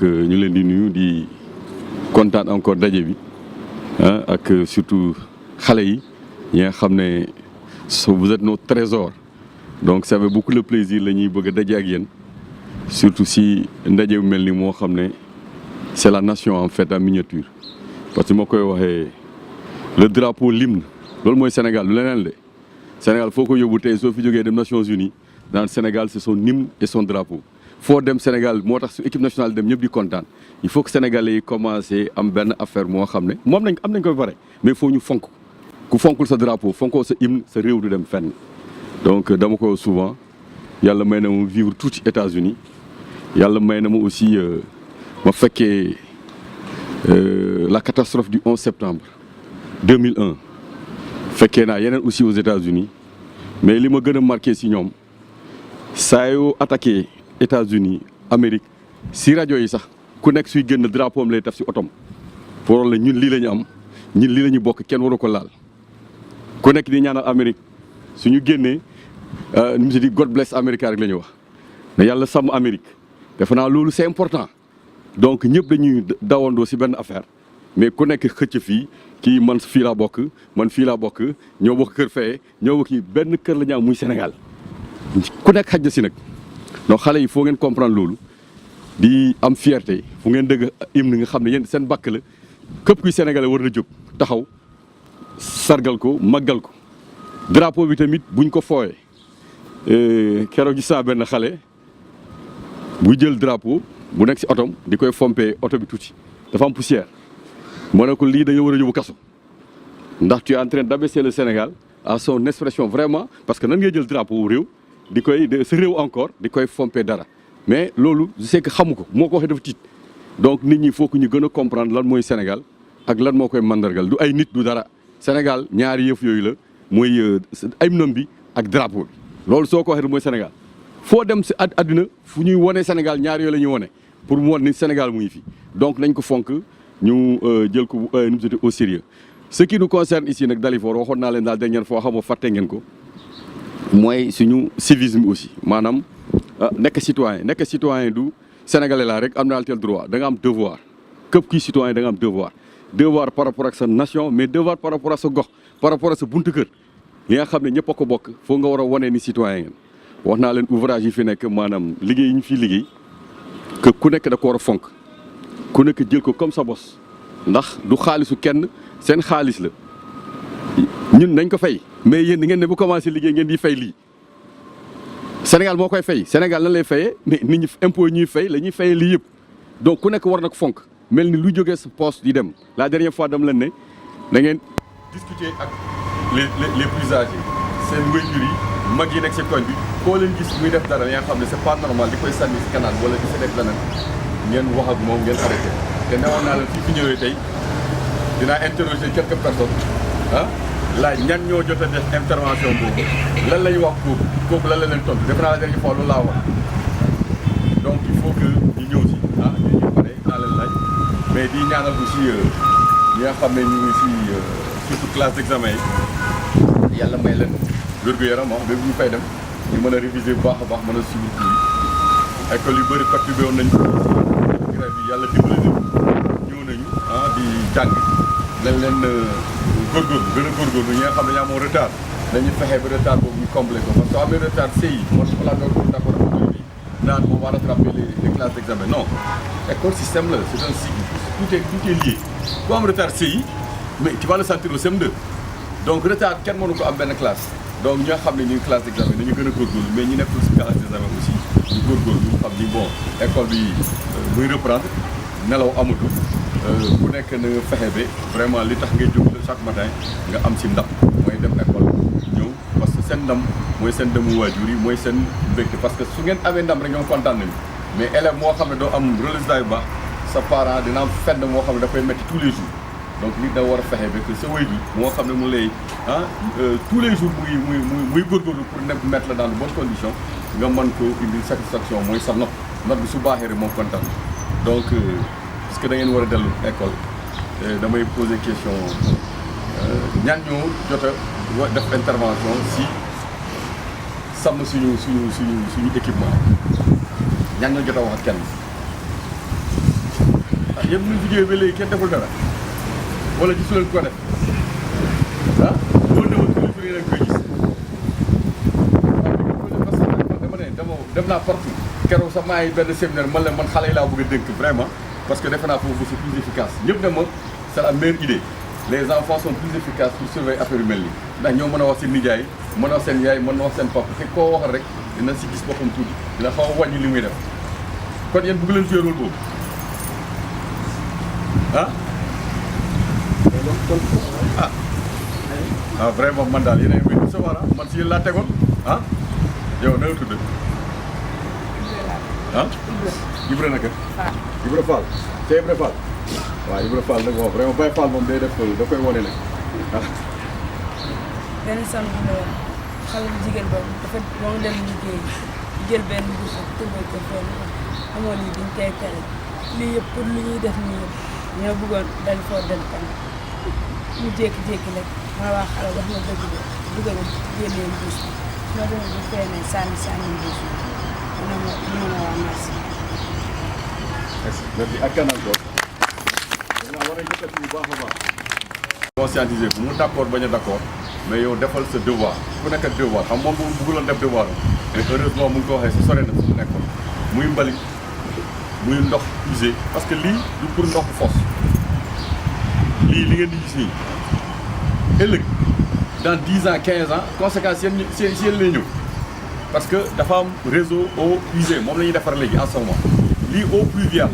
donc ñu leen di nuyu di kontaan encore daje bi ak surtout xale yi ñi nga xam ne vous êtes notre trésor donc ça fait beaucoup de plaisir la ñuy bëgg a daje ak yéen surtout si ndaje bu mel ni moo xam ne c'est la nation en fait en miniature parce que moo koy waxee le drapeau l'hymne loolu mooy Sénégal lu leneen le Sénégal foo ko yóbbu tey soo fi jógee dem Nations Unies dans le Sénégal c'est son hymne et son drapeau foo dem Sénégal moo tax su équipe nationale dem ñëpp di kontaan il faut que Sénégalais yi commencé am benn affaire moo xam ne moom am nañ ko ba pare mais foo ñu fonk ku fonkul sa drapeau fonkoo sa hymne sa réew du dem fenn donc dama ko souvent yàlla may na ma vivre tuuti États-Unis yàlla may na ma aussi ma fekkee la catastrophe du 11 septembre 2001 fekkee naa yeneen aussi aux États-Unis mais li ma gën a marqué si ñoom saa yoo attaqué États-Unis Amérique si rajo yi sax ku nekk suy génn drapeau am lay taf si otom pour la ñun lii la ñu am ñun lii la ñu bokk kenn waru ko laal ku nekk di ñaanal Amérique suñu génnee nu mu si di God bless America rek la ñuy wax ne yàlla sàmm Amérique defe naa loolu c'est important donc ñëpp dañuy dawandoo si benn affaire mais ku nekk xëcc fii kii man fii laa bokk man fii laa bokk ñoo bokk kër fee ñoo bokk benn kër la ñu am muy Sénégal ku nekk xaj na si nag donc xale yi foo ngeen comprendre loolu di am fierté fu ngeen dëgg hymne nga xam ne yéen seen bàkk la képp kuy sénégalais war na jóg taxaw sargal ko màggal ko drapeau bi tamit buñ ko fooyee keroog gis naa benn xale buy jël drapeau bu nekk si otom di koy fompee oto bi tuuti dafa am poussière moo ne ko lii dañoo war a yóbbu kaso ndax tu es en train d'abaisser le Sénégal à son expression vraiment parce que nan ngay jël drapeau réew di koy sa réew encore di koy fompee dara mais loolu je sais que xamu ko moo ko waxee dafa tiit donc nit ñi faut que ñu gën a comprendre lan mooy Sénégal ak lan moo koy mandargal du ay nit du dara Sénégal ñaari yëf yooyu la mooy ay nom bi ak drapeau bi loolu soo ko waxee mooy Sénégal foo dem si àdduna fu ñuy wone Sénégal ñaari yooyu la ñuy wone pour mu won ni Sénégal mu ngi fi donc nañ ko fonk ñu jël ko nu mu tudd au sérieux ce qui nous concerne ici nag Dalifort waxoon naa leen daal dernière fois xam nga fàtte ngeen ko mooy suñu civisme aussi maanaam nekk citoyen du sénégalais laa rek am naa tel droit da nga am devoir képp kuy citoyen da nga am devoir par rapport ak sa nation mais devoir par rapport ak sa gox par rapport ak sa buntu kër li nga xam ne ñëpp a ko bokk foo nga war a wane ni citoyen ngeen wax naa leen ouvrage yi fi nekk maanaam liggéey yi ñu fiy liggéey que ku nekk da ko war a fonk ku nekk jël ko comme sa bos ndax du xaalisu kenn seen xaalis la ñun nañ ko fay mais yéen di ngeen ne bu commencé liggéey ngeen di fay lii Sénégal moo koy fay Sénégal lan lay fayee mais nit ñi impôt ñuy fay la ñuy fayee lii yëpp donc ku nekk war na ko fonk mel ni lu jógee sa poste di dem la dernière fois dam leen ne da ngeen discuter ak les plus âgés seen waajur yi mag yi nekk si koñ bi koo leen gis muy def dara nga xam ne c'est pas normal di koy sànni si canal wala di si def leneen ngeen wax ak moom ngeen arrêté te newoon naa leen fii fi ñëwee tey dinaa interroger quelques personnes laaj ñan ñoo jot a def intervention boobu lan la ñu wax kooku lan la leen tontu def naa la dernière fois loolu laa wax donc il faut que ñu ñëw si ñu pare naa leen laaj mais di ñaanal aussi ñi nga xam ne ñu ngi si surtout classe d'examen yi yàlla may leen wér-gu-yaram ba ñu fay dem ñu mën a réviser bu baax a baax mën a suivre cours yi école yu bëri perturbé woon nañ grève yi yàlla dimbali leen ñëw nañu di jàng dañ leen góorgóorlu gën a góorgóorlu ñi nga xam ne ñoo amoon retard dañuy fexe ba retard boobu ñu complété ko parce que soo amee retard CI moo tax la doon d'accord ak autorité yi naan on va rattraper les classes d'examen non école système la c'est un cycle tout est lié ku am retard CI mais tu vas le sentir au CM2 donc retard kenn mënu ko am benn classe donc ñi nga xam ne ñu classe d'examen nañu gën a góorgóorlu mais ñi nekkul si classe d'examen aussi ñu góorgóorlu ñu xam ni bon école bi muy reprendre nelaw amatul ku nekk na fexe ba vraiment li tax ngay jóg chaque matin nga am si ndam mooy dem école ñëw parce que seen ndam mooy seen demu waajur yi mooy seen mbégte parce que su ngeen amee ndam rek ñoom kontaan nañu mais élève moo xam ne doo am résultat yu baax sa parent dina am fenn moo xam ne dafay métti tous les jours donc nit da war a fexe ba que sa waajur moo xam ne mu lay tous les jours muy góorgóorlu pour nekk mettre la dans de bonnes conditions nga mën ko indi satisfaction mooy sa note bi su baaxee rek moom kontaan donc parce que da ngeen war a dellu école damay poser question ñan ñoo jot a def intervention si sàmm suñu équipement ñan ñoo jot a wax ak kenn yëpp ñu liggéey ba léegi kenn deful dara wala gisu leen ko def ah loolu dama tuuti fi ngeen koy gis parce que dama ne dem naa partout keroog sax maa ngi benn séminaire man la man xale yi laa bëgg a dénk vraiment parce que defe naa foofu c'est plus efficace ñëpp ne ma c'est la meilleure idée les enfants sont plus efficaces pour surveiller affaire yu mel nii ndax ñoo mën a wax seen nijaay mën a wax seen yaay mën a wax seen papa te koo wax rek dina si gis boppam tuuti dina xaw a wàññi li muy def kon yéen bëgg leen jouer rôle boobu ah ah vraiment man daal yéen a ngi may recevoir man si yéen laa tegoon ah yow na nga tudd ah Ibra naka Ibra Fall c'est Ibra Fall waaw Ibra Fall nag moom vraiment Baye Fall moom day def da koy wane nag ah benn sànq xale bu jigéen boobu dafa moo ngi dem liggéey jël benn bés tëbal ko fenn amoon yi dañ koy tere lii yëpp pour li ñuy def nii yëpp ñoo bëggoon dañ foo dem kanam ñu jékki-jékki rek ma wax xale wax na dëgg de dugal génneen bés bi ma demee bu feneen sànni bés bi mu ne ma waa merci. merci ak kan encore danaa war a jëkkati bu baax a baax conscientiser ko mu d'accord bañ a d'accord mais yow defal sa devoir ku nekk ak devoir xam moom bu bëgguloon def devoir mais heureusement mu ngi ko waxee sa sore na fu mu nekkoon muy mbalit muy ndox usé parce que lii du pour ndoxu fos lii li ngeen di gis nii ëllëg dans 10 ans 15 ans conséquences yéen lay ñëw parce que dafa am réseau eau usée moom la ñuy defar léegi en ce moment lii eau pluviale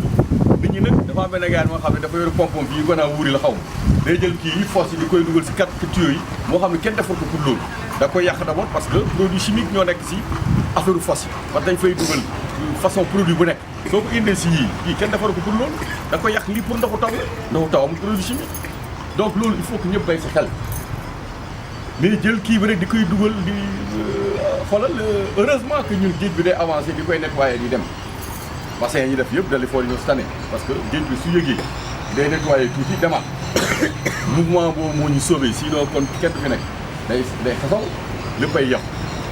nit ñi nag dafa am benn gars moo xam ne dafa yor pompom fii gën a wuuri la xaw ma day jël kii yi fosse yi di koy dugal si 4 tuyaux yi moo xam ne kenn defar ko pour loolu da koy yàq d'abord parce que produit chimique ñoo nekk si affaire fosse yi parce que dañ fay dugal façon produit bu nekk soo ko indee si yii kenn defar ko pour loolu da koy yàq lii pour ndoxu taw la ndoxu taw am produit chimique donc loolu il faut que ñëpp bay si xel mais jël kii bi rek di koy dugal di xoolal heureusement que ñun géej bi day avancé di koy nettoyer di dem bassin yi def yëpp dali fool ñu cette année parce que géej bi su yëgee day nettoyer tuuti demaat mouvement boobu moo ñu sauvé sinon kon kenn du fi nekk day xasaw léppay yàqu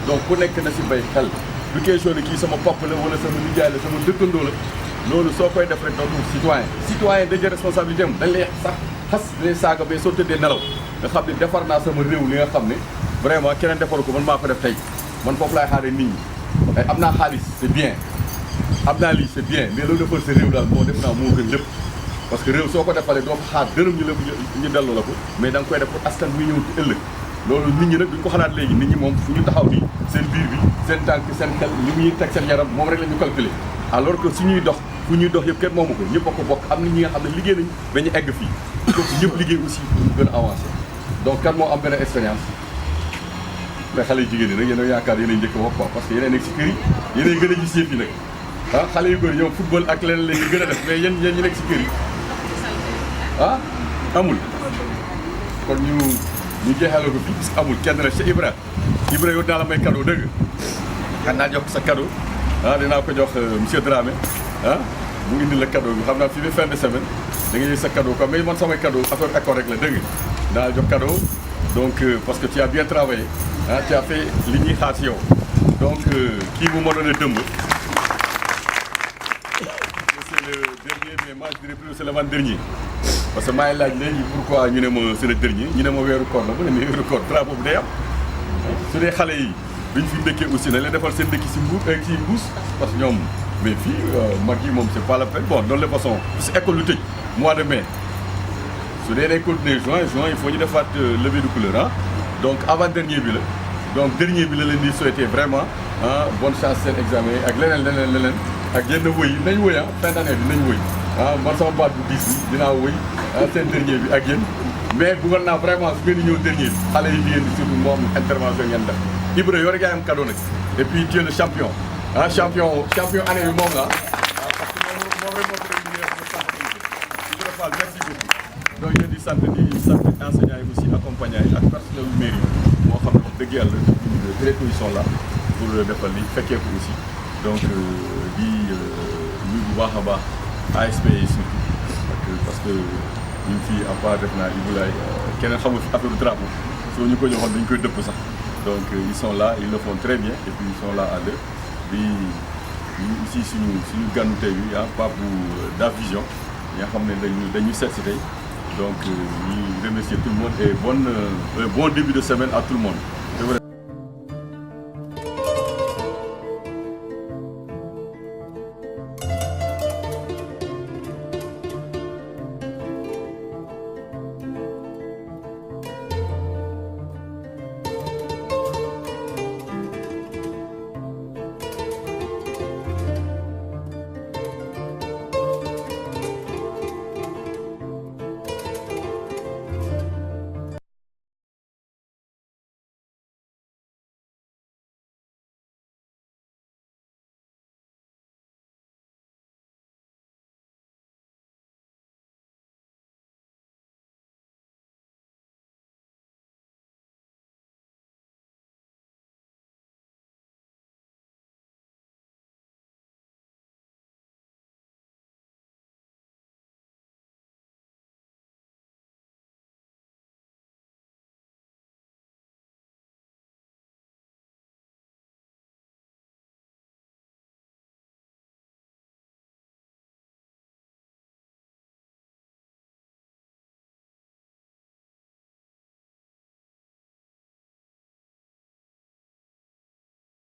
donc ku nekk na si bay xel du question ne kii sama papa la wala sama nijaay la sama dëkkandoo la loolu soo koy def rek dootul citoyen da jël responsabilité am dañ lay sax xas lay saaga ba soo tëddee nelaw nga xam ne defar naa sama réew li nga xam ne vraiment keneen defaru ko man maa ko def tey man foofu laay xaaree nit ñi am naa xaalis c'est bien am naa lii c'est bien mais loolu defal sa réew daal moo def naa moo gën lépp parce que réew soo ko defalee doo ko xaar dërëm ñu delloo la ko mais da nga koy def pour askan muy ñëw ci ëllëg loolu nit ñi nag duñ ko xalaat léegi nit ñi moom fu ñu taxaw nii seen biir bi seen tànk seen xel li muy teg seen yaram moom rek la ñu calculer alors que suñuy dox fu ñuy dox yëpp kenn moomu ko ñëpp a ko bokk am na ñi nga xam ne liggéey nañu ba ñu egg fii il faut que ñëpp liggéey aussi pour ñu gën a avancer donc kan moo am benn expérience mais xale yu jigéen ñi nag yéen a yaakaar yéen a njëkk a wax quoi parce que yéen a nekk si kër yi yéen a gën a gis yëf yi nag ah xale yu góor ñoom football ak leneen la ñuy gën a def mais yéen ñi nekk si kër yi ah amul kon ñu jeexale ko fii parce que amul kenn rek c'est Ibra yow dinaa la may cadeau dëgg xam naa jox sa cadeau ah dinaa ko jox monsieur Dramé ah mu indi la cadeau bi xam naa fii ba fin de semaine da nga sa cadeau quoi mais man samay cadeau affaire école rek la dëgg dinaa la jox cadeau donc parce que tu as bien travaillé ah tu as fait li ñuy xaar si yow donc kii mu mënoon a dëmb c'est le dernier mais moi je dirais plus c'est l'avant-dernier parce que maa ngi laaj léegi pourquoi ñu ne ma c'est le dernier ñu ne ma weeru koor la mu ne ma weeru koor drapeau bi day am su dee xale yi duñ fi ndëkkee aussi nañ leen defal seen ndëkki si mbuus parce que ñoom mais fii mag yi moom c'est pas la peine bon de toute façon parce que école lu tëj mois de mai su dee day continuer juin il faut ñu defaat levée de couleur ah donc avant dernier bi la donc dernier bi la leen di souhaiter vraiment ah bonne chance seen examen ak leneen ak yenn wëy nañ wëy ah fin d'année bi nañ wëy ah man sama baat bu diis bi dinaa wëy seen dernier bi ak yéen mais bëggoon naa vraiment su ngeen di ñëw dernier bi xale yi ngeen di surtout moo am intervention ngeen def Ibra yow rek yaa am cadeau nag et puis tu es le champion ah champion année bi moom la parce que moom rek moo ko def liggéey sama sant Ibra Fall merci beaucoup donc yéen di sant enseignants yi aussi accompagnants yi ak personnel bu mairie moo xam ne wax dëgg yàlla directeurs yi sont là pour defal li fekkee ko aussi donc di nuyu bu baax a baax ASP yi surtout parce que ñu ngi fii à part def naa Ibulaay keneen xamul fi affaire drapeau soo ñu ko joxoon dañu koy dëpp sax donc ils sont là ils le font très bien et puis ils sont là à l'heure di ñu aussi suñu gànnu tey bi ah Pape Da Vision nga xam ne dañu seet si tey donc ñuy remercier tout le monde et bon début de semaine à tout le monde.